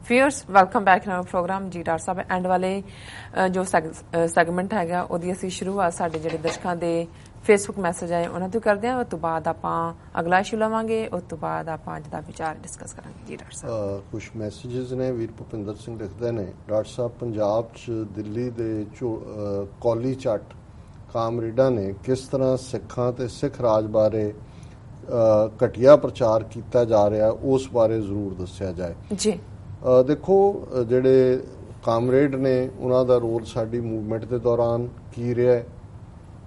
Viewers welcome back in our program जी doctor साहब and वाले जो सैगमेंट हैगा ਉਹਦੀ ਅਸੀਂ ਸ਼ੁਰੂਆਤ ਸਾਡੇ ਜਿਹੜੇ ਦਰਸ਼ਕਾਂ ਦੇ ਫੇਸਬੁੱਕ ਮੈਸੇਜ ਆਏ ਉਹਨਾਂ ਤੋਂ ਕਰਦੇ ਹਾਂ। ਉਸ ਤੋਂ ਬਾਅਦ ਆਪਾਂ ਅਗਲਾ ਇਸ਼ੂ ਲਵਾਂਗੇ। ਉਸ ਤੋਂ ਬਾਅਦ ਆਪਾਂ ਅੱਜ ਦਾ ਵਿਚਾਰ ਡਿਸਕਸ ਕਰਾਂਗੇ। ਜੀ ਡਾਕਟਰ ਸਾਹਿਬ ਕੁਝ ਮੈਸੇजेस ਨੇ। ਵੀਰ ਭੁਪਿੰਦਰ ਸਿੰਘ ਲਿਖਦੇ ਨੇ, ਡਾਕਟਰ ਸਾਹਿਬ ਪੰਜਾਬ 'ਚ ਦਿੱਲੀ ਦੇ ਕੌਲੀ ਚੱਟ ਕਾਮਰੇਡਾਂ ਨੇ ਕਿਸ ਤਰ੍ਹਾਂ ਸਿੱਖਾਂ ਤੇ ਸਿੱਖ ਰਾਜ ਬਾਰੇ ਘਟੀਆ ਪ੍ਰਚਾਰ ਕੀਤਾ ਜਾ ਰਿਹਾ, ਉਸ ਬਾਰੇ ਜ਼ਰੂਰ ਦੱਸਿਆ ਜਾਏ। ਜੀ ਦੇਖੋ, ਜਿਹੜੇ ਕਾਮਰੇਡ ਨੇ ਉਹਨਾਂ ਦਾ ਰੋਲ ਸਾਡੀ ਮੂਵਮੈਂਟ ਦੇ ਦੌਰਾਨ ਕੀ ਰਿਹਾ,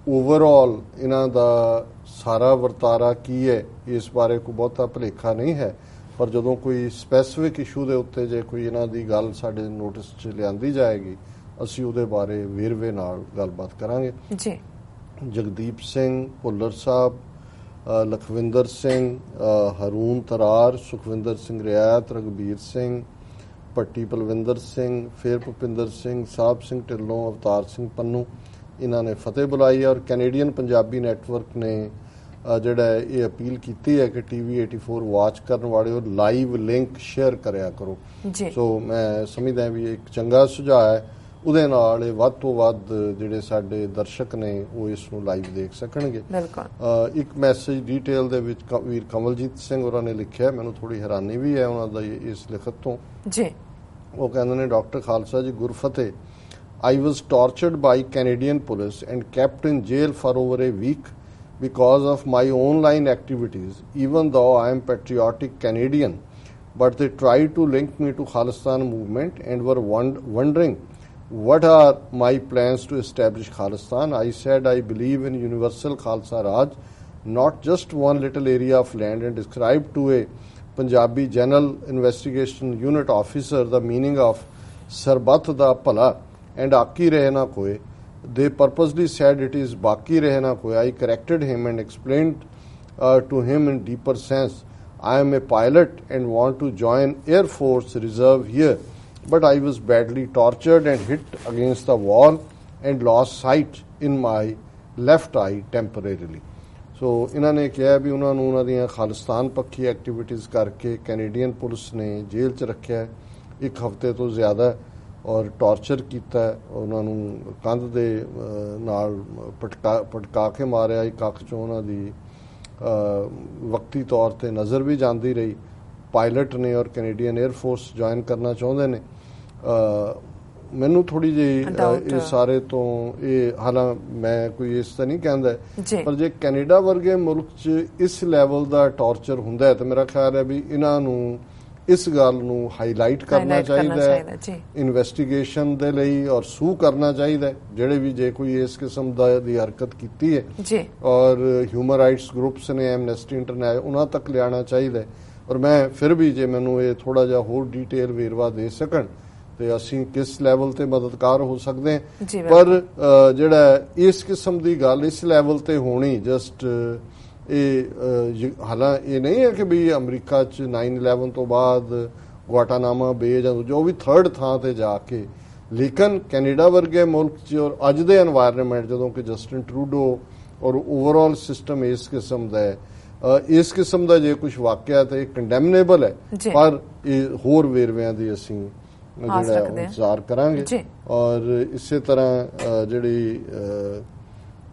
ਓਵਰਆਲ ਇਹਨਾਂ ਦਾ ਸਾਰਾ ਵਰਤਾਰਾ ਕੀ ਹੈ, ਇਸ ਬਾਰੇ ਕੋਈ ਬਹੁਤਾ ਭੁਲੇਖਾ ਨਹੀਂ ਹੈ। ਪਰ ਜਦੋਂ ਕੋਈ ਸਪੈਸੀਫਿਕ ਇਸ਼ੂ ਦੇ ਉੱਤੇ ਜੇ ਕੋਈ ਇਹਨਾਂ ਦੀ ਗੱਲ ਸਾਡੇ ਨੋਟਿਸ 'ਚ ਲਿਆਂਦੀ ਜਾਏਗੀ, ਅਸੀਂ ਉਹਦੇ ਬਾਰੇ ਵੇਰਵੇ ਨਾਲ ਗੱਲਬਾਤ ਕਰਾਂਗੇ। ਜੀ ਜਗਦੀਪ ਸਿੰਘ ਭੁੱਲਰ ਸਾਹਿਬ, ਲਖਵਿੰਦਰ ਸਿੰਘ, ਹਰੂਨ ਤਰਾਰ, ਸੁਖਵਿੰਦਰ ਸਿੰਘ ਰਿਆਤ, ਰਘਬੀਰ ਸਿੰਘ ਭੱਟੀ, ਪਲਵਿੰਦਰ ਸਿੰਘ, ਫਿਰ ਭੁਪਿੰਦਰ ਸਿੰਘ, ਸਾਹਿਬ ਸਿੰਘ ਢਿੱਲੋਂ, ਅਵਤਾਰ ਸਿੰਘ ਪੰਨੂ, ਇਹਨਾਂ ਨੇ ਫਤਿਹ ਬੁਲਾਈ। ਔਰ ਕੈਨੇਡੀਅਨ ਪੰਜਾਬੀ ਨੈਟਵਰਕ ਨੇ ਜਿਹੜਾ ਇਹ ਅਪੀਲ ਕੀਤੀ ਹੈ ਕਿ TV 84 ਵਾਚ ਕਰਨ ਵਾਲਿਓ ਲਾਈਵ ਲਿੰਕ ਸ਼ੇਅਰ ਕਰਿਆ ਕਰੋ। ਸੋ ਮੈਂ ਸਮਝਦਾ ਵੀ ਇੱਕ ਚੰਗਾ ਸੁਝਾਅ ਹੈ, ਉਹਦੇ ਨਾਲ ਇਹ ਵੱਧ ਤੋਂ ਵੱਧ ਜਿਹੜੇ ਸਾਡੇ ਦਰਸ਼ਕ ਨੇ ਉਹ ਇਸ ਨੂੰ ਲਾਈਵ ਦੇਖ ਸਕਣਗੇ। ਇੱਕ ਮੈਸੇਜ ਡੀਟੇਲ ਦੇ ਵਿੱਚ ਵੀਰ ਕਮਲਜੀਤ ਸਿੰਘ ਹੋਰਾਂ ਨੇ ਲਿਖਿਆ, ਮੈਨੂੰ ਥੋੜੀ ਹੈਰਾਨੀ ਵੀ ਹੈ ਉਹਨਾਂ ਦਾ ਇਸ ਲਿਖਤ ਤੋਂ। ਜੀ ਉਹ ਕਹਿੰਦੇ ਨੇ, ਡਾਕਟਰ ਖਾਲਸਾ ਜੀ Gurfateh, I was tortured by Canadian police and kept in jail for over a week because of my online activities, even though I am patriotic Canadian. But they tried to link me to Khalistan movement and were wondering what are my plans to establish Khalistan. I said I believe in universal Khalsa Raj, not just one little area of land, and described to a Punjabi General Investigation Unit officer the meaning of Sarbat da Pala and Aki Rehna Koe. They purposely said it is Baki Rehna Koe. I corrected him and explained to him in deeper sense, I am a pilot and want to join Air Force Reserve here. But I was badly tortured and hit against the wall and lost sight in my left eye temporarily. So ਇਹਨਾਂ ਨੇ ਕਿਹਾ ਵੀ ਉਹਨਾਂ ਨੂੰ ਉਹਨਾਂ ਦੀਆਂ ਖਾਲਿਸਤਾਨ ਪੱਖੀ activities ਕਰਕੇ Canadian police ਨੇ ਜੇਲ੍ਹ 'ਚ ਰੱਖਿਆ 1 ਹਫ਼ਤੇ ਤੋਂ ਜ਼ਿਆਦਾ, ਔਰ ਟਾਰਚਰ ਕੀਤਾ, ਉਹਨਾਂ ਨੂੰ ਕੰਧ ਦੇ ਨਾਲ ਪਟਕਾ ਕੇ ਮਾਰਿਆ। ਇੱਕ ਅੱਖ 'ਚੋਂ ਉਹਨਾਂ ਦੀ ਵਕਤੀ ਤੌਰ 'ਤੇ ਨਜ਼ਰ ਵੀ ਜਾਂਦੀ ਰਹੀ। ਪਾਇਲਟ ਨੇ ਔਰ ਕੈਨੇਡੀਅਨ 에ਅਰ ਫੋਰਸ ਜੁਆਇਨ ਕਰਨਾ ਚਾਹੁੰਦੇ ਨੇ। ਮੈਨੂੰ ਥੋੜੀ ਜਿਹੀ ਇਹ ਸਾਰੇ ਤੋਂ ਹਾਲਾਂ ਮੈਂ ਕੋਈ ਇਸ ਤਾਂ ਨਹੀਂ ਕਹਿੰਦਾ, ਪਰ ਜੇ ਕੈਨੇਡਾ ਵਰਗੇ ਮੁਲਕ 'ਚ ਇਸ ਲੈਵਲ ਦਾ ਟਾਰਚਰ ਹੁੰਦਾ ਹੈ ਤਾਂ ਮੇਰਾ ਖਿਆਲ ਹੈ ਵੀ ਇਹਨਾਂ ਨੂੰ ਇਸ ਗੱਲ ਨੂੰ ਹਾਈਲਾਈਟ ਕਰਨਾ ਚਾਹੀਦਾ ਹੈ ਇਨਵੈਸਟੀਗੇਸ਼ਨ ਦੇ ਲਈ, ਔਰ ਸੂ ਕਰਨਾ ਚਾਹੀਦਾ ਜਿਹੜੇ ਵੀ ਜੇ ਕੋਈ ਇਸ ਕਿਸਮ ਦੀ ਹਰਕਤ ਕੀਤੀ ਹੈ। ਔਰ ਹਿਊਮਨ ਰਾਈਟਸ ਗਰੁੱਪਸ ਨੇ, ਐਮਨੈਸਟੀ ਇੰਟਰਨੈਸ਼ਨਲ, ਉਹਨਾਂ ਤੱਕ ਲਿਆਉਣਾ ਚਾਹੀਦਾ। ਔਰ ਮੈਂ ਫਿਰ ਵੀ ਜੇ ਮੈਨੂੰ ਇਹ ਥੋੜਾ ਜਿਹਾ ਹੋਰ ਡੀਟੇਲ ਵੇਰਵਾ ਦੇ ਸਕਣ ਤੇ ਅਸੀਂ ਕਿਸ ਲੈਵਲ ਤੇ ਮਦਦਗਾਰ ਹੋ ਸਕਦੇ ਹਾਂ। ਪਰ ਜਿਹੜਾ ਇਸ ਕਿਸਮ ਦੀ ਗੱਲ ਇਸ ਲੈਵਲ ਤੇ ਹੋਣੀ ਜਸਟ ਇਹ ਹਾਲਾਂ ਇਹ ਨਹੀਂ ਹੈ ਕਿ ਵੀ ਅਮਰੀਕਾ 'ਚ 9/11 ਤੋਂ ਬਾਅਦ ਗੁਆਟਾਨਾਮਾ ਬੇ ਜਾਂ ਜੋ ਵੀ 3rd ਥਾਂ ਤੇ ਜਾ ਕੇ, ਲੇਕਿਨ ਕੈਨੇਡਾ ਵਰਗੇ ਮੁਲਕ 'ਚ ਔਰ ਅੱਜ ਦੇ ਐਨਵਾਇਰਨਮੈਂਟ ਜਦੋਂ ਕਿ ਜਸਟਿਨ ਟਰੂਡੋ ਔਰ ਓਵਰਆਲ ਸਿਸਟਮ ਇਸ ਕਿਸਮ ਦਾ ਹੈ, ਇਸ ਕਿਸਮ ਦਾ ਜੇ ਕੁਝ ਵਾਕਿਆ ਤਾਂ ਇਹ ਕੰਡੈਮਨੇਬਲ ਹੈ। ਪਰ ਇਹ ਹੋਰ ਵੇਰਵਿਆਂ ਦੀ ਅਸੀਂ ਜਿਹੜਾ ਇੰਤਜ਼ਾਰ ਕਰਾਂਗੇ। ਔਰ ਇਸੇ ਤਰ੍ਹਾਂ ਜਿਹੜੀ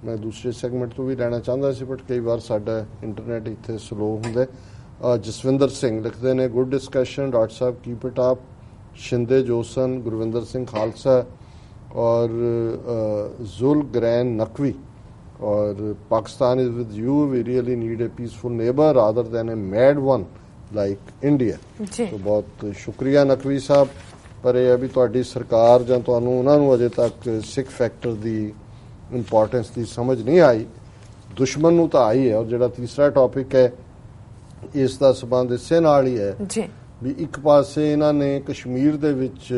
ਮੈਂ ਦੂਸਰੇ ਸੈਗਮੈਂਟ ਤੋਂ ਵੀ ਲੈਣਾ ਚਾਹੁੰਦਾ ਸੀ, ਬਟ ਕਈ ਵਾਰ ਸਾਡਾ ਇੰਟਰਨੈਟ ਇੱਥੇ ਸਲੋ ਹੁੰਦਾ। ਜਸਵਿੰਦਰ ਸਿੰਘ ਲਿਖਦੇ ਨੇ, ਗੁੱਡ ਡਿਸਕਸ਼ਨ ਡਾਕਟਰ ਸਾਹਿਬ, keep it up. Shinde Josan, Gurwinder Singh Khalsa ਔਰ ਜ਼ੁਲ ਗ੍ਰੈਨ ਨਕਵੀ ਔਰ Pakistan is with you, we really need a peaceful neighbour rather than a mad one like India. So ਬਹੁਤ ਸ਼ੁਕਰੀਆ ਨਕਵੀ ਸਾਹਿਬ। ਪਰ ਇਹ ਹੈ ਵੀ ਤੁਹਾਡੀ ਸਰਕਾਰ ਜਾਂ ਤੁਹਾਨੂੰ ਉਹਨਾਂ ਨੂੰ ਅਜੇ ਤੱਕ ਸਿੱਖ ਫੈਕਟਰ ਦੀ ਇੰਪੋਰਟੈਂਸ ਦੀ ਸਮਝ ਨਹੀਂ ਆਈ, ਦੁਸ਼ਮਣ ਨੂੰ ਤਾਂ ਆਈ ਹੈ। ਔਰ ਜਿਹੜਾ ਤੀਸਰਾ ਟੌਪਿਕ ਹੈ ਇਸ ਦਾ ਸਬੰਧ ਇਸੇ ਨਾਲ ਹੀ ਹੈ ਵੀ ਇੱਕ ਪਾਸੇ ਇਹਨਾਂ ਨੇ ਕਸ਼ਮੀਰ ਦੇ ਵਿੱਚ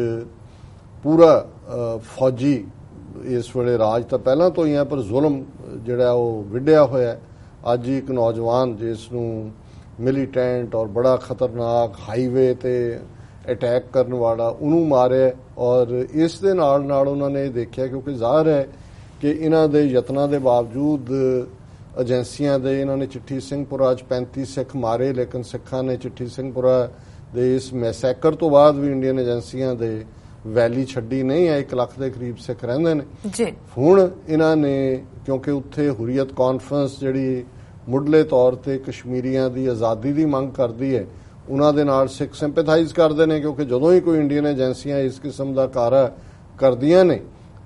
ਪੂਰਾ ਫੌਜੀ ਇਸ ਵੇਲੇ ਰਾਜ ਤਾਂ ਪਹਿਲਾਂ ਤੋਂ ਹੀ ਹੈ, ਪਰ ਜ਼ੁਲਮ ਜਿਹੜਾ ਉਹ ਵਿੱਢਿਆ ਹੋਇਆ। ਅੱਜ ਇੱਕ ਨੌਜਵਾਨ ਜਿਸ ਨੂੰ ਮਿਲੀਟੈਂਟ ਔਰ ਬੜਾ ਖਤਰਨਾਕ ਹਾਈਵੇ ਤੇ ਅਟੈਕ ਕਰਨ ਵਾਲਾ ਉਹਨੂੰ ਮਾਰਿਆ। ਔਰ ਇਸ ਦੇ ਨਾਲ ਨਾਲ ਉਹਨਾਂ ਨੇ ਦੇਖਿਆ, ਕਿਉਂਕਿ ਜ਼ਾਹਰ ਹੈ ਕਿ ਇਹਨਾਂ ਦੇ ਯਤਨਾਂ ਦੇ ਬਾਵਜੂਦ ਏਜੰਸੀਆਂ ਦੇ ਇਹਨਾਂ ਨੇ ਚਿੱਠੀ ਸਿੰਘਪੁਰਾ 'ਚ 35 ਸਿੱਖ ਮਾਰੇ, ਲੇਕਿਨ ਸਿੱਖਾਂ ਨੇ ਚਿੱਠੀ ਸਿੰਘਪੁਰਾ ਦੇ ਇਸ ਮੈਸੈਕਰ ਤੋਂ ਬਾਅਦ ਵੀ ਇੰਡੀਅਨ ਏਜੰਸੀਆਂ ਦੇ ਵੈਲੀ ਛੱਡੀ ਨਹੀਂ ਹੈ। 1 ਲੱਖ ਦੇ ਕਰੀਬ ਸਿੱਖ ਰਹਿੰਦੇ ਨੇ ਜੀ। ਹੁਣ ਇਹਨਾਂ ਨੇ ਕਿਉਂਕਿ ਉੱਥੇ ਹੁਰੀਅਤ ਕਾਨਫਰੰਸ ਜਿਹੜੀ ਮੁੱਢਲੇ ਤੌਰ ਤੇ ਕਸ਼ਮੀਰੀਆਂ ਦੀ ਆਜ਼ਾਦੀ ਦੀ ਮੰਗ ਕਰਦੀ ਹੈ, ਉਹਨਾਂ ਦੇ ਨਾਲ ਸਿੱਖ ਸਿੰਪੈਥਾਈਜ਼ ਕਰਦੇ ਨੇ, ਕਿਉਂਕਿ ਜਦੋਂ ਹੀ ਕੋਈ ਇੰਡੀਅਨ ਏਜੰਸੀਆਂ ਇਸ ਕਿਸਮ ਦਾ ਕਾਰਾ ਕਰਦੀਆਂ ਨੇ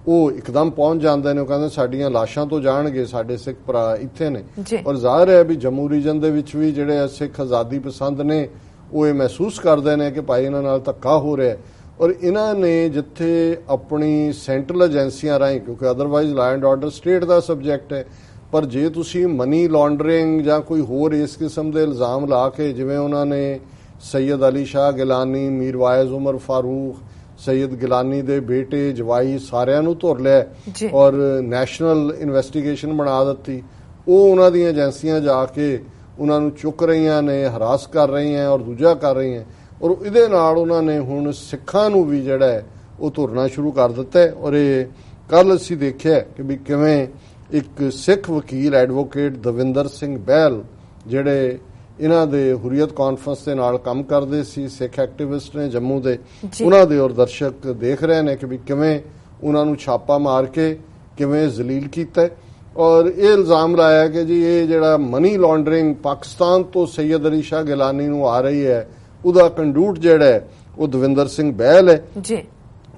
ਉਹ ਇੱਕਦਮ ਪਹੁੰਚ ਜਾਂਦੇ ਨੇ। ਉਹ ਕਹਿੰਦੇ ਸਾਡੀਆਂ ਲਾਸ਼ਾਂ ਤੋਂ ਜਾਣਗੇ, ਸਾਡੇ ਸਿੱਖ ਭਰਾ ਇੱਥੇ ਨੇ। ਔਰ ਜ਼ਾਹਿਰ ਹੈ ਵੀ ਜੰਮੂ ਰੀਜਨ ਦੇ ਵਿੱਚ ਵੀ ਜਿਹੜੇ ਸਿੱਖ ਆਜ਼ਾਦੀ ਪਸੰਦ ਨੇ ਉਹ ਇਹ ਮਹਿਸੂਸ ਕਰਦੇ ਨੇ ਕਿ ਭਾਈ ਇਹਨਾਂ ਨਾਲ ਧੱਕਾ ਹੋ ਰਿਹਾ। ਔਰ ਇਹਨਾਂ ਨੇ ਜਿੱਥੇ ਆਪਣੀ ਸੈਂਟਰਲ ਏਜੰਸੀਆਂ ਰਾਹੀਂ, ਕਿਉਂਕਿ otherwise law and order state the subject ਹੈ, ਪਰ ਜੇ ਤੁਸੀਂ ਮਨੀ ਲਾਂਡਰਿੰਗ ਜਾਂ ਕੋਈ ਹੋਰ ਇਸ ਕਿਸਮ ਦੇ ਇਲਜ਼ਾਮ ਲਾ ਕੇ, ਜਿਵੇਂ ਉਹਨਾਂ ਨੇ ਸੈਯਦ ਅਲੀ ਸ਼ਾਹ ਗਿਲਾਨੀ, ਮੀਰ ਵਾਇਜ਼ ਉਮਰ ਫਾਰੂਕ, ਸੈਯਦ ਗਿਲਾਨੀ ਦੇ ਬੇਟੇ ਜਵਾਈ ਸਾਰਿਆਂ ਨੂੰ ਧੁਰ ਲਿਆ ਔਰ ਨੈਸ਼ਨਲ ਇਨਵੈਸਟੀਗੇਸ਼ਨ ਬਣਾ ਦਿੱਤੀ, ਉਹ ਉਹਨਾਂ ਦੀਆਂ ਏਜੰਸੀਆਂ ਜਾ ਕੇ ਉਹਨਾਂ ਨੂੰ ਚੁੱਕ ਰਹੀਆਂ ਨੇ, ਹਰਾਸ ਕਰ ਰਹੀਆਂ ਔਰ ਦੂਜਾ ਕਰ ਰਹੀਆਂ। ਔਰ ਇਹਦੇ ਨਾਲ ਉਹਨਾਂ ਨੇ ਹੁਣ ਸਿੱਖਾਂ ਨੂੰ ਵੀ ਜਿਹੜਾ ਹੈ ਉਹ ਧੁਰਨਾ ਸ਼ੁਰੂ ਕਰ ਦਿੱਤਾ। ਔਰ ਇਹ ਕੱਲ ਅਸੀਂ ਦੇਖਿਆ ਕਿ ਵੀ ਕਿਵੇਂ ਇੱਕ ਸਿੱਖ ਵਕੀਲ ਐਡਵੋਕੇਟ ਦਵਿੰਦਰ ਸਿੰਘ ਬਹਿਲ, ਜਿਹੜੇ ਇਹਨਾਂ ਦੇ ਹੁਰੀਅਤ ਕਾਨਫਰੰਸ ਦੇ ਨਾਲ ਕੰਮ ਕਰਦੇ ਸੀ, ਸਿੱਖ ਐਕਟਿਵਿਸਟ ਨੇ ਜੰਮੂ ਦੇ, ਉਹਨਾਂ ਦੇ ਔਰ ਦਰਸ਼ਕ ਦੇਖ ਰਹੇ ਨੇ ਕਿ ਵੀ ਕਿਵੇਂ ਉਹਨਾਂ ਨੂੰ ਛਾਪਾ ਮਾਰ ਕੇ ਕਿਵੇਂ ਜ਼ਲੀਲ ਕੀਤਾ। ਔਰ ਇਹ ਇਲਜ਼ਾਮ ਲਾਇਆ ਕਿ ਜੀ ਇਹ ਜਿਹੜਾ ਮਨੀ ਲਾਂਡਰਿੰਗ ਪਾਕਿਸਤਾਨ ਤੋਂ ਸੈਯਦ ਅਲੀ ਸ਼ਾਹ ਗਿਲਾਨੀ ਨੂੰ ਆ ਰਹੀ ਹੈ, ਉਹਦਾ ਕੰਡੂਟ ਜਿਹੜਾ ਹੈ ਉਹ ਦਵਿੰਦਰ ਸਿੰਘ ਬਹਿਲ ਹੈ ਜੀ।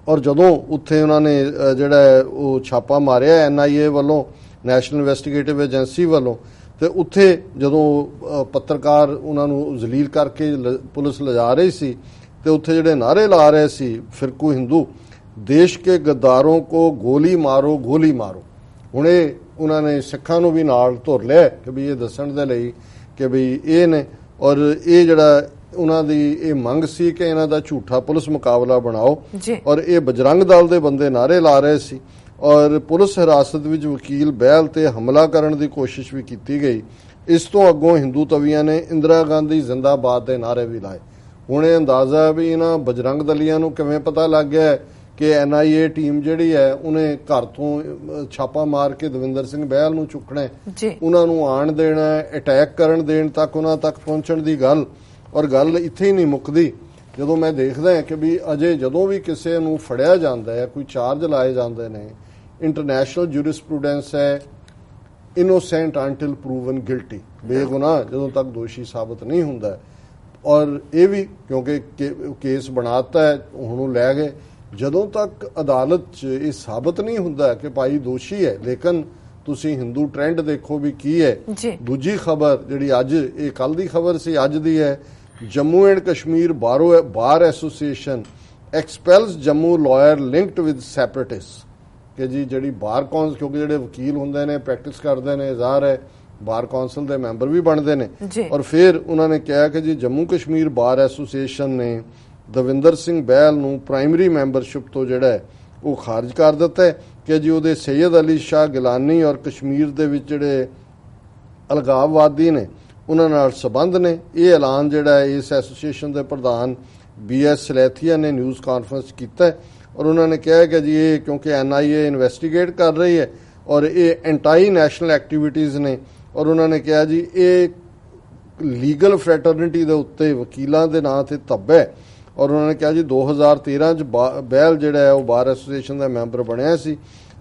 ਔਰ ਜਦੋਂ ਉੱਥੇ ਉਹਨਾਂ ਨੇ ਜਿਹੜਾ ਉਹ ਛਾਪਾ ਮਾਰਿਆ NIA ਵੱਲੋਂ, ਨੈਸ਼ਨਲ ਇਨਵੈਸਟੀਗੇਟਿਵ ਏਜੰਸੀ ਵੱਲੋਂ, ਤੇ ਉੱਥੇ ਜਦੋਂ ਪੱਤਰਕਾਰ ਉਹਨਾਂ ਨੂੰ ਜ਼ਲੀਲ ਕਰਕੇ ਪੁਲਿਸ ਲਿਜਾ ਰਹੀ ਸੀ ਤੇ ਉੱਥੇ ਜਿਹੜੇ ਨਾਅਰੇ ਲਾ ਰਹੇ ਸੀ ਫਿਰਕੂ ਹਿੰਦੂ, ਦੇਸ਼ ਕੇ ਗੱਦਾਰੋਂ ਕੋ ਗੋਲੀ ਮਾਰੋ ਗੋਲੀ ਮਾਰੋ। ਹੁਣ ਇਹ ਉਹਨਾਂ ਨੇ ਸਿੱਖਾਂ ਨੂੰ ਵੀ ਨਾਲ ਧੁਰ ਲਿਆ ਕਿ ਵੀ ਇਹ ਦੱਸਣ ਦੇ ਲਈ ਕਿ ਵੀ ਇਹ ਨੇ। ਔਰ ਇਹ ਜਿਹੜਾ ਉਹਨਾਂ ਦੀ ਇਹ ਮੰਗ ਸੀ ਕਿ ਇਹਨਾਂ ਦਾ ਝੂਠਾ ਪੁਲਿਸ ਮੁਕਾਬਲਾ ਬਣਾਓ। ਔਰ ਇਹ ਬਜਰੰਗ ਦਲ ਦੇ ਬੰਦੇ ਨਾਅਰੇ ਲਾ ਰਹੇ ਸੀ ਔਰ ਪੁਲਿਸ ਹਿਰਾਸਤ ਵਿੱਚ ਵਕੀਲ ਬਹਿਲ ਤੇ ਹਮਲਾ ਕਰਨ ਦੀ ਕੋਸ਼ਿਸ਼ ਵੀ ਕੀਤੀ ਗਈ। ਇਸ ਤੋਂ ਅੱਗੋਂ ਹਿੰਦੂ ਤਵੀਆਂ ਨੇ ਇੰਦਰਾ ਗਾਂਧੀ ਜ਼ਿੰਦਾਬਾਦ ਦੇ ਨਾਅਰੇ ਵੀ ਲਾਏ। ਹੁਣ ਇਹ ਅੰਦਾਜ਼ਾ ਵੀ ਇਹਨਾਂ ਬਜਰੰਗ ਦਲੀਆਂ ਨੂੰ ਕਿਵੇਂ ਪਤਾ ਲੱਗ ਗਿਆ ਕਿ NIA ਟੀਮ ਜਿਹੜੀ ਹੈ ਉਹਨੇ ਘਰ ਤੋਂ ਛਾਪਾ ਮਾਰ ਕੇ ਦਵਿੰਦਰ ਸਿੰਘ ਬਹਿਲ ਨੂੰ ਚੁੱਕਣਾ, ਉਹਨਾਂ ਨੂੰ ਆਣ ਦੇਣਾ, ਅਟੈਕ ਕਰਨ ਦੇਣ ਤੱਕ ਉਹਨਾਂ ਤੱਕ ਪਹੁੰਚਣ ਦੀ ਗੱਲ। ਔਰ ਗੱਲ ਇੱਥੇ ਹੀ ਨਹੀਂ ਮੁੱਕਦੀ। ਜਦੋਂ ਮੈਂ ਦੇਖਦਾ ਕਿ ਵੀ ਅਜੇ ਜਦੋਂ ਵੀ ਕਿਸੇ ਨੂੰ ਫੜਿਆ ਜਾਂਦਾ ਹੈ, ਕੋਈ ਚਾਰਜ ਲਾਏ ਜਾਂਦੇ ਨੇ, ਇੰਟਰਨੈਸ਼ਨਲ ਜੂਰਿਸਪ੍ਰੂਡੈਂਸ ਹੈ ਇਨੋਸੈਂਟ ਅੰਟਿਲ ਪ੍ਰੂਵਨ ਗਿਲਟੀ, ਬੇਗੁਨਾਹ ਜਦੋਂ ਤੱਕ ਦੋਸ਼ੀ ਸਾਬਤ ਨਹੀਂ ਹੁੰਦਾ। ਔਰ ਇਹ ਵੀ ਕਿਉਂਕਿ ਕੇਸ ਬਣਾਤਾ ਹੈ, ਹੁਣ ਉਹ ਲੈ ਗਏ, ਜਦੋਂ ਤੱਕ ਅਦਾਲਤ 'ਚ ਇਹ ਸਾਬਤ ਨਹੀਂ ਹੁੰਦਾ ਕਿ ਭਾਈ ਦੋਸ਼ੀ ਹੈ। ਲੇਕਿਨ ਤੁਸੀਂ ਹਿੰਦੂ ਟ੍ਰੈਂਡ ਦੇਖੋ ਵੀ ਕੀ ਹੈ। ਦੂਜੀ ਖਬਰ ਜਿਹੜੀ ਅੱਜ, ਇਹ ਕੱਲ ਦੀ ਖਬਰ ਸੀ, ਅੱਜ ਦੀ ਹੈ, Jammu and Kashmir bar association expels Jammu lawyer linked with separatist, ਕਿ ਜੀ ਜਿਹੜੀ ਬਾਰ ਕੌਂਸਲ, ਕਿਉਂਕਿ ਜਿਹੜੇ ਵਕੀਲ ਹੁੰਦੇ ਨੇ ਪ੍ਰੈਕਟਿਸ ਕਰਦੇ ਨੇ, ਜ਼ਾਹਰ ਹੈ ਬਾਰ ਕੌਂਸਲ ਦੇ ਮੈਂਬਰ ਵੀ ਬਣਦੇ ਨੇ। ਔਰ ਫਿਰ ਉਹਨਾਂ ਨੇ ਕਿਹਾ ਕਿ ਜੀ ਜੰਮੂ ਕਸ਼ਮੀਰ ਬਾਰ ਐਸੋਸੀਏਸ਼ਨ ਨੇ ਦਵਿੰਦਰ ਸਿੰਘ ਬਹਿਲ ਨੂੰ ਪ੍ਰਾਇਮਰੀ ਮੈਂਬਰਸ਼ਿਪ ਤੋਂ ਜਿਹੜਾ ਹੈ ਉਹ ਖਾਰਜ ਕਰ ਦਿੱਤਾ ਹੈ ਕਿ ਜੀ ਉਹਦੇ ਸੈਯਦ ਅਲੀ ਸ਼ਾਹ ਗਿਲਾਨੀ ਔਰ ਕਸ਼ਮੀਰ ਦੇ ਵਿੱਚ ਜਿਹੜੇ ਅਲਗਾਵਵਾਦੀ ਨੇ ਉਹਨਾਂ ਨਾਲ ਸਬੰਧ ਨੇ। ਇਹ ਐਲਾਨ ਜਿਹੜਾ ਇਸ ਐਸੋਸੀਏਸ਼ਨ ਦੇ ਪ੍ਰਧਾਨ BS ਸਲੈਥੀਆ ਨੇ ਨਿਊਜ਼ ਕਾਨਫਰੰਸ ਕੀਤਾ ਔਰ ਉਹਨਾਂ ਨੇ ਕਿਹਾ ਕਿ ਜੀ ਇਹ ਕਿਉਂਕਿ NIA ਇਨਵੈਸਟੀਗੇਟ ਕਰ ਰਹੀ ਹੈ ਔਰ ਇਹ ਐਂਟਾਈ ਨੈਸ਼ਨਲ ਐਕਟੀਵਿਟੀਜ਼ ਨੇ। ਔਰ ਉਹਨਾਂ ਨੇ ਕਿਹਾ ਜੀ ਇਹ ਲੀਗਲ ਫਰੈਟਰਨਿਟੀ ਦੇ ਉੱਤੇ ਵਕੀਲਾਂ ਦੇ ਨਾਂ ਤੇ ਧੱਬਾ ਹੈ। ਔਰ ਉਹਨਾਂ ਨੇ ਕਿਹਾ ਜੀ 2013 ਚ ਬਹਿਲ ਜਿਹੜਾ ਹੈ ਉਹ ਬਾਰ ਐਸੋਸੀਏਸ਼ਨ ਦਾ ਮੈਂਬਰ ਬਣਿਆ ਸੀ।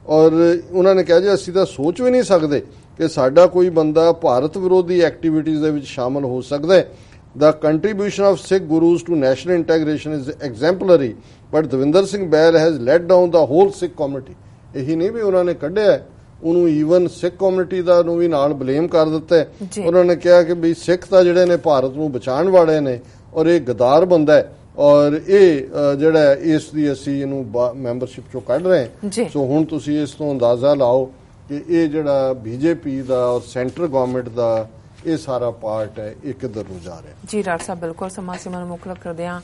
ਔਰ ਉਹਨਾਂ ਨੇ ਕਿਹਾ ਜੀ ਅਸੀਂ ਤਾਂ ਸੋਚ ਵੀ ਨਹੀਂ ਸਕਦੇ ਕਿ ਸਾਡਾ ਕੋਈ ਬੰਦਾ ਭਾਰਤ ਵਿਰੋਧੀ ਐਕਟੀਵਿਟੀਜ਼ ਦੇ ਵਿੱਚ ਸ਼ਾਮਲ ਹੋ ਸਕਦਾ ਹੈ। The contribution of Sikh gurus to national integration is exemplary, but Davinder Singh Behl has let down the whole Sikh community। ਇਹੀ ਨਹੀਂ ਵੀ ਉਹਨਾਂ ਨੇ ਕੱਢਿਆ ਉਹਨੂੰ, ਈਵਨ ਸਿੱਖ ਕਮਿਊਨਿਟੀ ਦਾ ਨੂੰ ਵੀ ਨਾਲ ਬਲੇਮ ਕਰ ਦਿੱਤਾ ਹੈ। ਉਹਨਾਂ ਨੇ ਕਿਹਾ ਕਿ ਵੀ ਸਿੱਖ ਤਾਂ ਜਿਹੜੇ ਨੇ ਭਾਰਤ ਨੂੰ ਬਚਾਉਣ ਵਾਲੇ ਨੇ ਔਰ ਇਹ ਗਦਾਰ ਬੰਦਾ ਹੈ ਔਰ ਇਹ ਜਿਹੜਾ ਇਸ ਦੀ ਅਸੀਂ ਇਹਨੂੰ ਮੈਂਬਰਸ਼ਿਪ ਚੋਂ ਕੱਢ ਰਹੇ ਹਾਂ। ਸੋ ਹੁਣ ਤੁਸੀਂ ਇਸ ਤੋਂ ਅੰਦਾਜ਼ਾ ਲਾਓ ਕਿ ਇਹ ਜਿਹੜਾ BJP ਦਾ ਔਰ ਸੈਂਟਰ ਗਵਰਨਮੈਂਟ ਦਾ ਇਹ ਸਾਰਾ ਪਾਰਟ ਹੈ ਇਹ ਕਿੱਧਰ ਨੂੰ ਜਾ ਰਿਹਾ। ਜੀ ਡਾਕਟਰ ਸਾਹਿਬ, ਬਿਲਕੁਲ ਸਮਾਂ ਸੀਮਾ ਨੂੰ ਮੁਕਲਕ ਕਰਦੇ ਹਾਂ,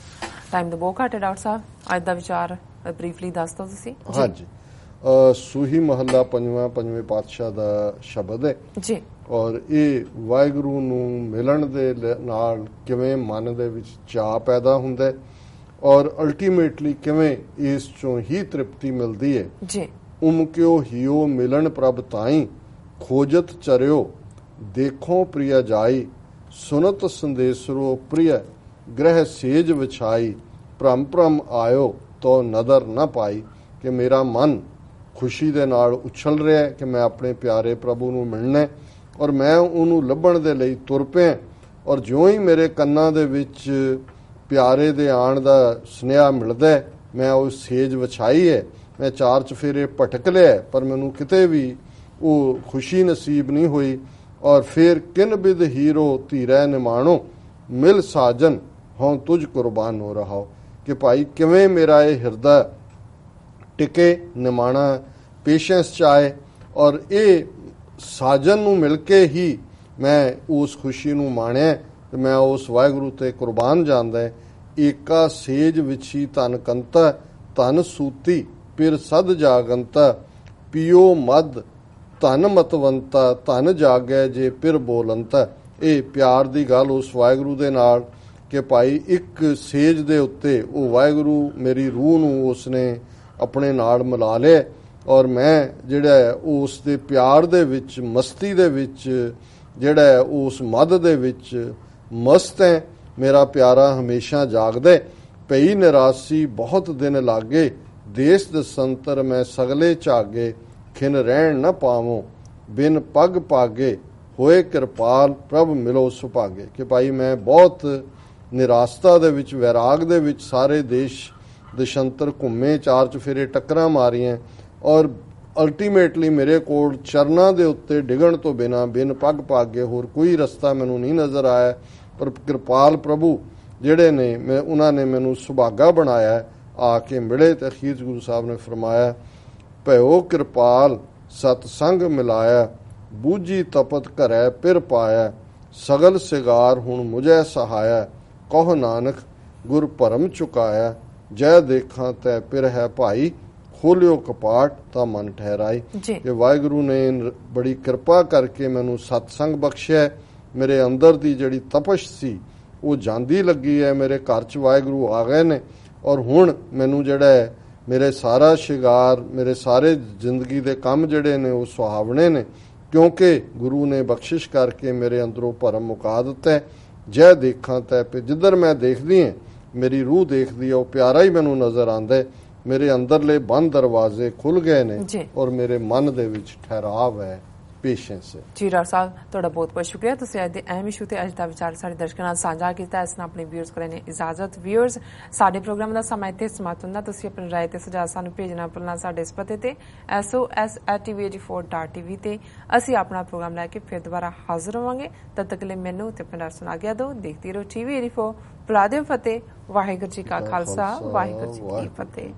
ਟਾਈਮ ਦਾ ਬਹੁਤ ਘੱਟ ਹੈ। ਡਾਕਟਰ ਸਾਹਿਬ ਅੱਜ ਦਾ ਵਿਚਾਰ ਬਰੀਫਲੀ ਦੱਸ ਦਿਓ ਤੁਸੀਂ। ਹਾਂਜੀ, ਸੂਹੀ ਮਹੱਲਾ ਪੰਜਵੇਂ ਪਾਤਸ਼ਾਹ ਦਾ ਸ਼ਬਦ ਹੈ ਜੀ ਔਰ ਇਹ ਵਾਹਿਗੁਰੂ ਨੂੰ ਮਿਲਣ ਦੇ ਨਾਲ ਕਿਵੇਂ ਮਨ ਦੇ ਵਿੱਚ ਚਾਅ ਪੈਦਾ ਹੁੰਦਾ ਹੈ ਔਰ ਅਲਟੀਮੇਟਲੀ ਕਿਵੇਂ ਇਸ ਚੋਂ ਹੀ ਤ੍ਰਿਪਤੀ ਮਿਲਦੀ ਹੈ ਜੀ। ਉਮਕਿਓ ਹਿਓ ਮਿਲਣ ਪ੍ਰਭ ਤਾਈ, ਖੋਜਤ ਚਰਿਓ ਦੇਖੋ ਪ੍ਰਿਆ ਜਾਈ, ਸੁਨਤ ਸੰਦੇਸਰੋ ਪ੍ਰਿਯ ग्रह सेज विछाई, भ्रम भ्रम आयो तो नदर न पाई। कि मेरा मन खुशी ਦੇ ਨਾਲ ਉਛਲ ਰਿਹਾ ਹੈ ਕਿ ਮੈਂ ਆਪਣੇ ਪਿਆਰੇ ਪ੍ਰਭੂ ਨੂੰ ਮਿਲਣਾ ਹੈ ਔਰ ਮੈਂ ਉਹਨੂੰ ਲੱਭਣ ਦੇ ਲਈ ਤੁਰ ਪਿਆ। ਔਰ ਜਿਉਂ ਹੀ ਮੇਰੇ ਕੰਨਾਂ ਦੇ ਵਿੱਚ ਪਿਆਰੇ ਦੇ ਆਉਣ ਦਾ ਸੁਨੇਹਾ ਮਿਲਦਾ ਹੈ, ਮੈਂ ਉਹ ਸੇਜ ਵਿਛਾਈ ਹੈ, ਮੈਂ ਚਾਰ ਚਫੇਰੇ ਭਟਕ ਲਿਆ ਪਰ ਮੈਨੂੰ ਕਿਤੇ ਵੀ ਉਹ ਖੁਸ਼ੀ ਨਸੀਬ ਨਹੀਂ ਹੋਈ। ਔਰ ਫਿਰ ਕਿਨ ਬਿਦ ਹੀਰੋ ਧੀਰੈ ਨਿਮਾਣੋ, ਮਿਲ ਸਾਜਨ ਹੋਂ ਤੁਝ ਕੁਰਬਾਨ ਹੋ ਰਹਾ ਹੋ। ਕਿ ਭਾਈ ਕਿਵੇਂ ਮੇਰਾ ਇਹ ਹਿਰਦਾ ਟਿਕੇ, ਨਿਮਾਣਾ ਪੇਸ਼ੈਂਸ ਚ ਆਏ ਔਰ ਇਹ ਸਾਜਨ ਨੂੰ ਮਿਲ ਕੇ ਹੀ ਮੈਂ ਉਸ ਖੁਸ਼ੀ ਨੂੰ ਮਾਣਿਆ ਤੇ ਮੈਂ ਉਸ ਵਾਹਿਗੁਰੂ ਤੇ ਕੁਰਬਾਨ ਜਾਂਦਾ। ਏਕਾ ਸੇਜ ਵਿਛੀ ਧਨ ਕੰਤਾ, ਧਨ ਸੂਤੀ ਪਿਰ ਸਦ ਜਾਗੰਤਾ, ਪੀਓ ਮਦ ਧਨ ਮਤਵੰਤਾ, ਧਨ ਜਾਗੈ ਜੇ ਪਿਰ ਬੋਲੰਤਾ। ਇਹ ਪਿਆਰ ਦੀ ਗੱਲ ਉਸ ਵਾਹਿਗੁਰੂ ਦੇ ਨਾਲ ਕਿ ਭਾਈ ਇੱਕ ਸੇਜ ਦੇ ਉੱਤੇ ਉਹ ਵਾਹਿਗੁਰੂ ਮੇਰੀ ਰੂਹ ਨੂੰ ਉਸਨੇ ਆਪਣੇ ਨਾਲ ਮਿਲਾ ਲਿਆ ਔਰ ਮੈਂ ਜਿਹੜਾ ਉਸ ਦੇ ਪਿਆਰ ਦੇ ਵਿੱਚ, ਮਸਤੀ ਦੇ ਵਿੱਚ, ਜਿਹੜਾ ਉਸ ਮਦ ਦੇ ਵਿੱਚ ਮਸਤ ਹੈ। ਮੇਰਾ ਪਿਆਰਾ ਹਮੇਸ਼ਾ ਜਾਗਦਾ। ਪਈ ਨਿਰਾਸੀ ਬਹੁਤ ਦਿਨ ਲਾਗੇ, ਦੇਸ ਦਸੰਤਰ ਮੈਂ ਸਗਲੇ ਝਾਗੇ, ਖਿਨ ਰਹਿਣ ਨਾ ਪਾਵੋ ਬਿਨ ਪੱਗ ਪਾਗੇ, ਹੋਏ ਕਿਰਪਾਲ ਪ੍ਰਭ ਮਿਲੋ ਸੁਭਾਗੇ। ਕਿ ਭਾਈ ਮੈਂ ਬਹੁਤ ਨਿਰਾਸ਼ਤਾ ਦੇ ਵਿੱਚ, ਵੈਰਾਗ ਦੇ ਵਿੱਚ ਸਾਰੇ ਦੇਸ਼ ਦਸ਼ੰਤਰ ਘੁੰਮੇ, ਚਾਰ ਚਫੇਰੇ ਟੱਕਰਾਂ ਮਾਰੀਆਂ ਔਰ ਅਲਟੀਮੇਟਲੀ ਮੇਰੇ ਕੋਲ ਚਰਨਾਂ ਦੇ ਉੱਤੇ ਡਿੱਗਣ ਤੋਂ ਬਿਨ ਪੱਗ ਪਾਗੇ ਹੋਰ ਕੋਈ ਰਸਤਾ ਮੈਨੂੰ ਨਹੀਂ ਨਜ਼ਰ ਆਇਆ। ਪਰ ਕਿਰਪਾਲ ਪ੍ਰਭੂ ਜਿਹੜੇ ਨੇ ਉਹਨਾਂ ਨੇ ਮੈਨੂੰ ਸੁਭਾਗਾ ਬਣਾਇਆ, ਆ ਕੇ ਮਿਲੇ ਤੇ ਅਖੀਰ ਗੁਰੂ ਸਾਹਿਬ ਨੇ ਫਰਮਾਇਆ, ਭਇਓ ਕਿਰਪਾਲ ਸਤਸੰਗ ਮਿਲਾਇਆ, ਬੂਝੀ ਤਪਤ ਘਰੈ ਪਿਰ ਪਾਇਆ, ਸਗਲ ਸਿਗਾਰ ਹੁਣ ਮੁਝੈ ਸਹਾਇਆ, ਕਹੋ ਨਾਨਕ ਗੁਰ ਭਰਮ ਚੁਕਾਇਆ, ਜੈ ਦੇਖਾਂ ਤੈ ਪਿਰ ਹੈ ਭਾਈ, ਖੋਲਿਓ ਕਪਾਟ ਤਾਂ ਮਨ ਠਹਿਰਾਈ। ਕਿ ਵਾਹਿਗੁਰੂ ਨੇ ਬੜੀ ਕਿਰਪਾ ਕਰਕੇ ਮੈਨੂੰ ਸਤਸੰਗ ਬਖਸ਼ਿਆ। ਮੇਰੇ ਅੰਦਰ ਦੀ ਜਿਹੜੀ ਤਪਸ਼ ਸੀ ਉਹ ਜਾਂਦੀ ਲੱਗੀ ਹੈ, ਮੇਰੇ ਘਰ 'ਚ ਵਾਹਿਗੁਰੂ ਆ ਗਏ ਨੇ ਔਰ ਹੁਣ ਮੈਨੂੰ ਜਿਹੜਾ ਹੈ ਮੇਰੇ ਸਾਰਾ ਸ਼ਿੰਗਾਰ, ਮੇਰੇ ਸਾਰੇ ਜ਼ਿੰਦਗੀ ਦੇ ਕੰਮ ਜਿਹੜੇ ਨੇ ਉਹ ਸੁਹਾਵਣੇ ਨੇ ਕਿਉਂਕਿ ਗੁਰੂ ਨੇ ਬਖਸ਼ਿਸ਼ ਕਰਕੇ ਮੇਰੇ ਅੰਦਰੋਂ ਭਰਮ ਮੁਕਾ ਦਿੱਤਾ। ਜੈ ਦੇਖਾਂ ਤੈ ਪਿਰ, ਜਿੱਧਰ ਮੈਂ ਦੇਖਦੀ ਹਾਂ ਮੇਰੀ ਰੂਹ ਦੇਖਦੀ ਹੈ ਉਹ ਪਿਆਰਾ ਹੀ ਮੈਨੂੰ ਨਜ਼ਰ ਆਉਂਦਾ ਹੈ। ਮੇਰੇ ਅੰਦਰਲੇ ਬੰਦ ਦਰਵਾਜ਼ੇ ਖੁੱਲ ਗਏ ਨੇ ਔਰ ਮੇਰੇ ਮਨ ਦੇ ਵਿੱਚ ਠਹਿਰਾਵ ਹੈ, ਪੇਸ਼ੈਂਸ ਹੈ। ਜੀ ਡਾਕਟਰ ਸਾਹਿਬ, ਤੁਹਾਡਾ ਬਹੁਤ ਬਹੁਤ ਸ਼ੁਕਰੀਆ। ਤੁਸੀਂ ਅੱਜ ਦੇ ਅਹਿਮ ਇਸ਼ੂ ਤੇ ਅੱਜ ਦਾ ਵਿਚਾਰ ਸਾਡੇ ਦਰਸ਼ਕਾਂ ਨਾਲ ਸਾਂਝਾ ਕੀਤਾ। ਇਸ ਨਾਲ ਆਪਣੇ ਵਿਊਅਰਸ ਕੋਲ ਨੇ ਇਜਾਜ਼ਤ। ਵਿਊਅਰਸ, ਸਾਡੇ ਪ੍ਰੋਗਰਾਮ ਦਾ ਸਮਾਂ ਇੱਥੇ ਸਮਾਪਤ ਹੁੰਦਾ। ਤੁਸੀਂ ਆਪਣੀ ਰਾਏ ਤੇ ਸੁਝਾਅ ਸਾਨੂੰ ਭੇਜਣਾ ਭੁੱਲਣਾ ਸਾਡੇ ਇਸ ਪਤੇ ਤੇ sos@tv84.tv ਤੇ। ਅਸੀਂ ਆਪਣਾ ਪ੍ਰੋਗਰਾਮ ਲੈ ਕੇ ਫਿਰ ਦੁਬਾਰਾ ਹਾਜ਼ਰ ਹੋਵਾਂਗੇ। ਤਦ ਤੱਕ ਲਈ ਮੈਨੂੰ ਤੇ ਆਪਣੇ ਦਰਸ਼ਕਾਂ ਨੂੰ ਆਗਿਆ ਦਿਓ। ਦੇਖਦੇ ਰਹੋ TV84। ਬੁਲਾ ਦਿਓ ਫਤਿਹ। ਵਾਹਿਗੁਰੂ ਜੀ ਕਾ ਖਾਲਸਾ, ਵਾਹਿਗੁਰੂ ਜੀ ਕੀ ਫਤਿਹ।